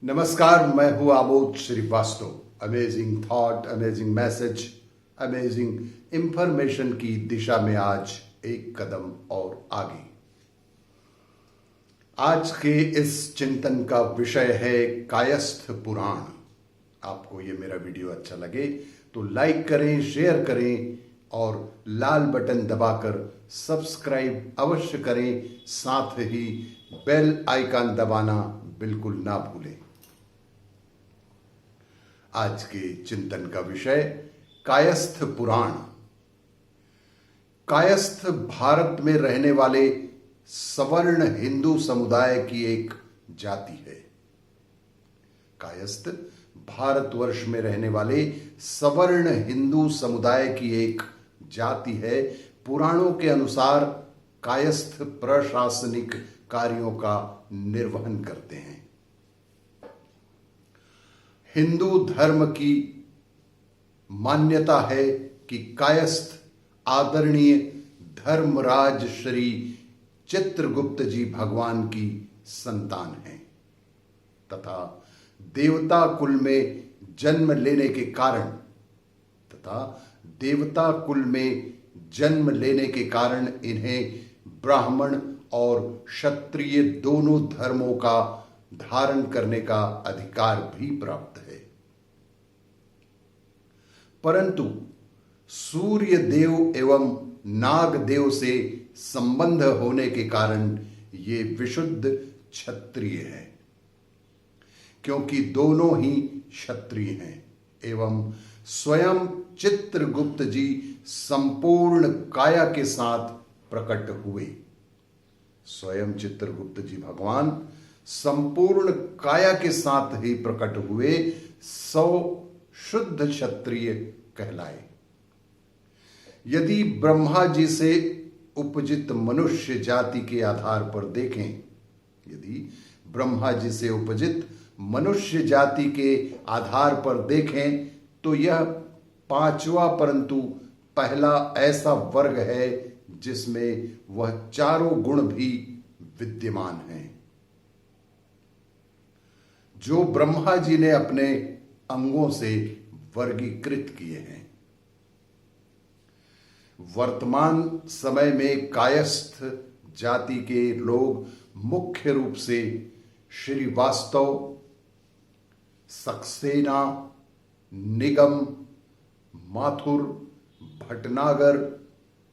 नमस्कार, मैं हूं Amod Srivastava. Amazing thought, amazing message, amazing information की दिशा में आज एक कदम और आगे। आज के इस चिंतन का विषय है कायस्थ पुराण। आपको ये मेरा वीडियो अच्छा लगे तो लाइक करें, शेयर करें और लाल बटन दबाकर सब्सक्राइब अवश्य करें। साथ ही बेल आइकन दबाना बिल्कुल ना भूलें। आज के चिंतन का विषय कायस्थ पुराण। कायस्थ भारत में रहने वाले सवर्ण हिंदू समुदाय की एक जाति है। कायस्थ भारतवर्ष में रहने वाले सवर्ण हिंदू समुदाय की एक जाति है। पुराणों के अनुसार कायस्थ प्रशासनिक कार्यों का निर्वहन करते हैं। हिंदू धर्म की मान्यता है कि कायस्थ आदरणीय धर्मराज श्री चित्रगुप्त जी भगवान की संतान हैं तथा देवता कुल में जन्म लेने के कारण इन्हें ब्राह्मण और क्षत्रिय दोनों धर्मों का धारण करने का अधिकार भी प्राप्त है। परंतु सूर्य देव एवं नाग देव से संबंध होने के कारण ये विशुद्ध क्षत्रिय है, क्योंकि दोनों ही क्षत्रिय हैं एवं स्वयं चित्रगुप्त जी संपूर्ण काया के साथ प्रकट हुए। स्वयं चित्रगुप्त जी भगवान संपूर्ण काया के साथ ही प्रकट हुए, 100 शुद्ध क्षत्रिय कहलाए। यदि ब्रह्मा जी से उपजित मनुष्य जाति के आधार पर देखें, तो यह पांचवा परंतु पहला ऐसा वर्ग है जिसमें वह चारों गुण भी विद्यमान हैं जो ब्रह्मा जी ने अपने अंगों से वर्गीकृत किए हैं। वर्तमान समय में कायस्थ जाति के लोग मुख्य रूप से श्रीवास्तव, सक्सेना, निगम, माथुर, भटनागर,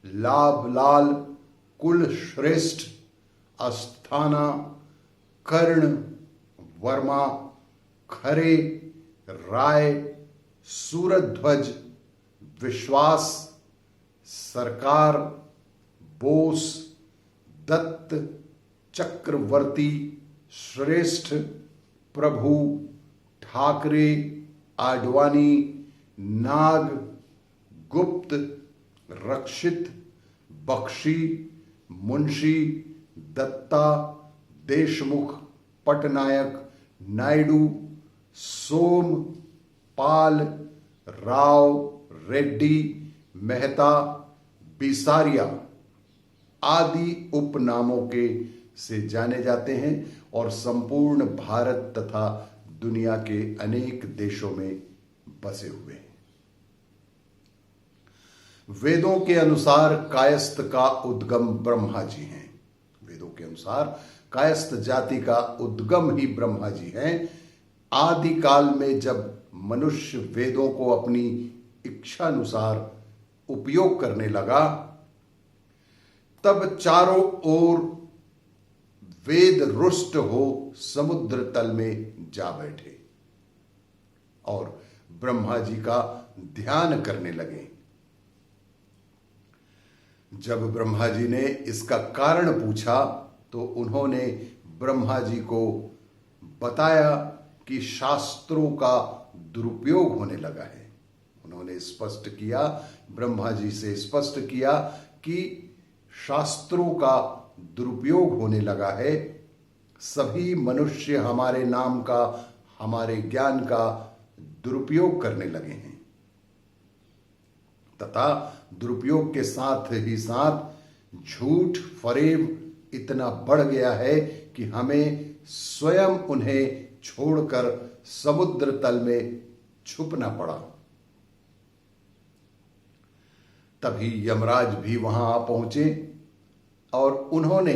लाभलाल, कुलश्रेष्ठ, अस्थाना, कर्ण, वर्मा, खरे, राय, सूरध्वज, विश्वास, सरकार, बोस, दत्त, चक्रवर्ती, श्रेष्ठ, प्रभु, ठाकरे, आडवाणी, नाग, गुप्त, रक्षित, बख्शी, मुंशी, दत्ता, देशमुख, पटनायक, नायडू, सोम, पाल, राव, रेड्डी, मेहता, बिसारिया आदि उपनामों के से जाने जाते हैं और संपूर्ण भारत तथा दुनिया के अनेक देशों में बसे हुए हैं। वेदों के अनुसार कायस्थ का उद्गम ब्रह्मा जी हैं। वेदों के अनुसार कायस्थ जाति का उद्गम ही ब्रह्मा जी हैं। आदि काल में जब मनुष्य वेदों को अपनी इच्छानुसार उपयोग करने लगा, तब चारों ओर वेद रुष्ट हो समुद्र तल में जा बैठे और ब्रह्मा जी का ध्यान करने लगे। जब ब्रह्मा जी ने इसका कारण पूछा तो उन्होंने ब्रह्मा जी को बताया कि शास्त्रों का दुरुपयोग होने लगा है। उन्होंने ब्रह्मा जी से स्पष्ट किया कि शास्त्रों का दुरुपयोग होने लगा है। सभी मनुष्य हमारे नाम का, हमारे ज्ञान का दुरुपयोग करने लगे हैं तथा दुरुपयोग के साथ ही साथ झूठ फरेब इतना बढ़ गया है कि हमें स्वयं उन्हें छोड़कर समुद्र तल में छुपना पड़ा। तभी यमराज भी वहां आ पहुंचे और उन्होंने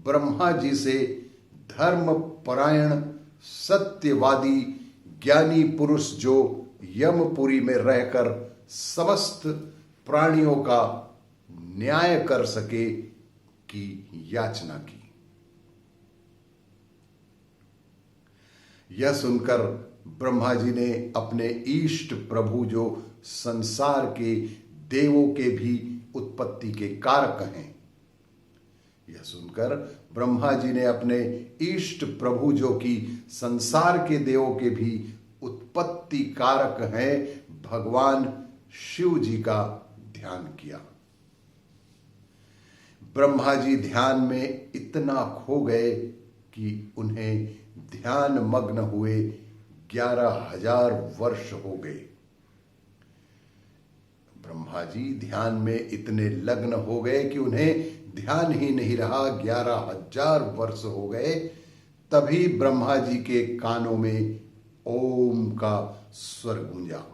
ब्रह्मा जी से धर्म परायण सत्यवादी ज्ञानी पुरुष जो यमपुरी में रहकर समस्त प्राणियों का न्याय कर सके की याचना की। यह सुनकर ब्रह्मा जी ने अपने इष्ट प्रभु जो संसार के देवों के भी उत्पत्ति के कारक हैं, यह सुनकर ब्रह्मा जी ने अपने इष्ट प्रभु जो कि संसार के देवों के भी उत्पत्ति कारक हैं, भगवान शिव जी का ध्यान किया। ब्रह्मा जी ध्यान में इतना खो गए कि उन्हें ध्यान मग्न हुए 11,000 वर्ष हो गए। ब्रह्मा जी ध्यान में इतने लग्न हो गए कि उन्हें ध्यान ही नहीं रहा, 11,000 वर्ष हो गए। तभी ब्रह्मा जी के कानों में ओम का स्वर गूंजा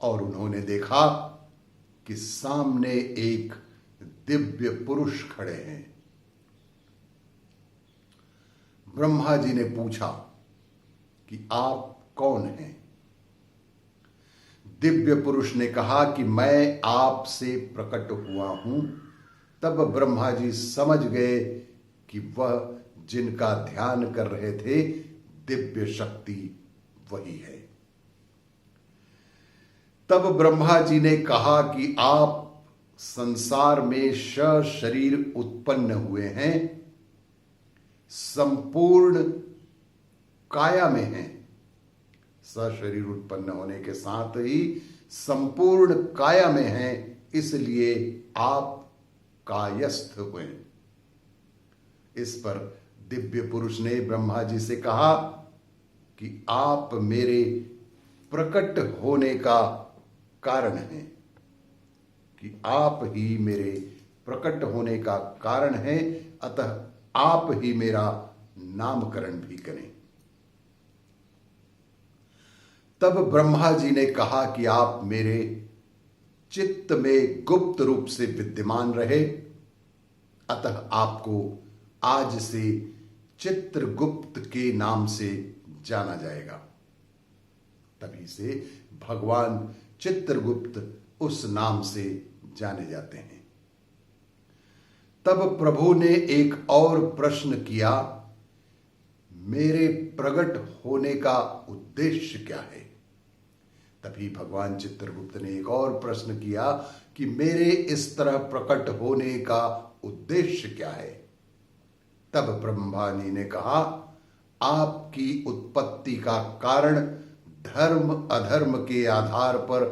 और उन्होंने देखा कि सामने एक दिव्य पुरुष खड़े हैं। ब्रह्मा जी ने पूछा कि आप कौन हैं? दिव्य पुरुष ने कहा कि मैं आपसे प्रकट हुआ हूं। तब ब्रह्मा जी समझ गए कि वह जिनका ध्यान कर रहे थे दिव्य शक्ति वही है। तब ब्रह्मा जी ने कहा कि आप संसार में शरीर उत्पन्न हुए हैं, संपूर्ण काया में हैं। शरीर उत्पन्न होने के साथ ही संपूर्ण काया में हैं, इसलिए आप कायस्थ हुए। इस पर दिव्य पुरुष ने ब्रह्मा जी से कहा कि आप मेरे प्रकट होने का कारण हैं, कि आप ही मेरे प्रकट होने का कारण हैं, अतः आप ही मेरा नामकरण भी करें। तब ब्रह्मा जी ने कहा कि आप मेरे चित्त में गुप्त रूप से विद्यमान रहे, अतः आपको आज से चित्रगुप्त के नाम से जाना जाएगा। तभी से भगवान चित्रगुप्त उस नाम से जाने जाते हैं। तब प्रभु ने एक और प्रश्न किया, मेरे प्रकट होने का उद्देश्य क्या है? तभी भगवान चित्रगुप्त ने एक और प्रश्न किया कि मेरे इस तरह प्रकट होने का उद्देश्य क्या है? तब ब्रह्मा जी ने कहा, आपकी उत्पत्ति का कारण धर्म अधर्म के आधार पर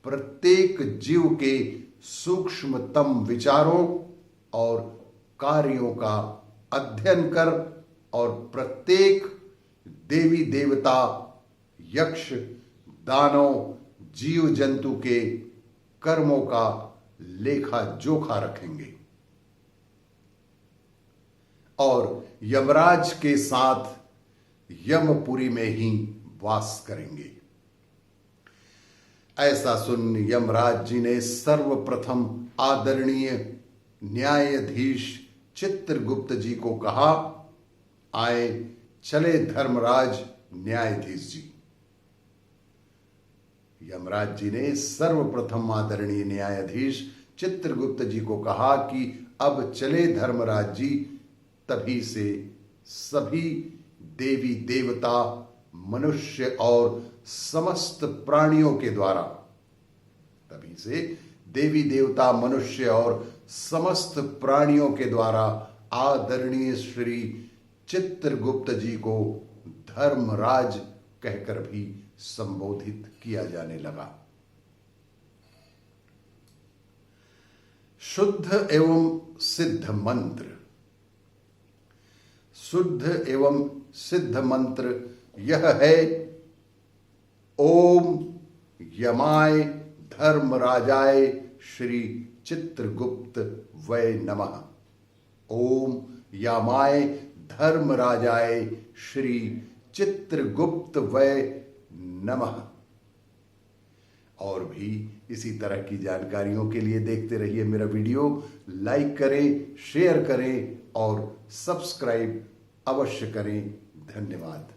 प्रत्येक जीव के सूक्ष्मतम विचारों और कार्यों का अध्ययन कर और प्रत्येक देवी देवता, यक्ष, दानव, जीव जंतु के कर्मों का लेखा जोखा रखेंगे और यमराज के साथ यमपुरी में ही वास करेंगे। ऐसा सुन यमराज जी ने सर्वप्रथम आदरणीय न्यायाधीश चित्रगुप्त जी को कहा, आए चले धर्मराज न्यायाधीश जी। यमराज जी ने सर्वप्रथम आदरणीय न्यायाधीश चित्रगुप्त जी को कहा कि अब चले धर्मराज जी। तभी से सभी देवी देवता, मनुष्य और समस्त प्राणियों के द्वारा, तभी से देवी देवता, मनुष्य और समस्त प्राणियों के द्वारा आदरणीय श्री चित्रगुप्त जी को धर्मराज कहकर भी संबोधित किया जाने लगा। शुद्ध एवं सिद्ध मंत्र। शुद्ध एवं सिद्ध मंत्र यह है, ओम यमाय धर्मराजाय श्री चित्रगुप्त वै नमः। ओम यमाय धर्मराजाय श्री चित्रगुप्त वै नमः। और भी इसी तरह की जानकारियों के लिए देखते रहिए मेरा वीडियो, लाइक करें, शेयर करें और सब्सक्राइब अवश्य करें। धन्यवाद।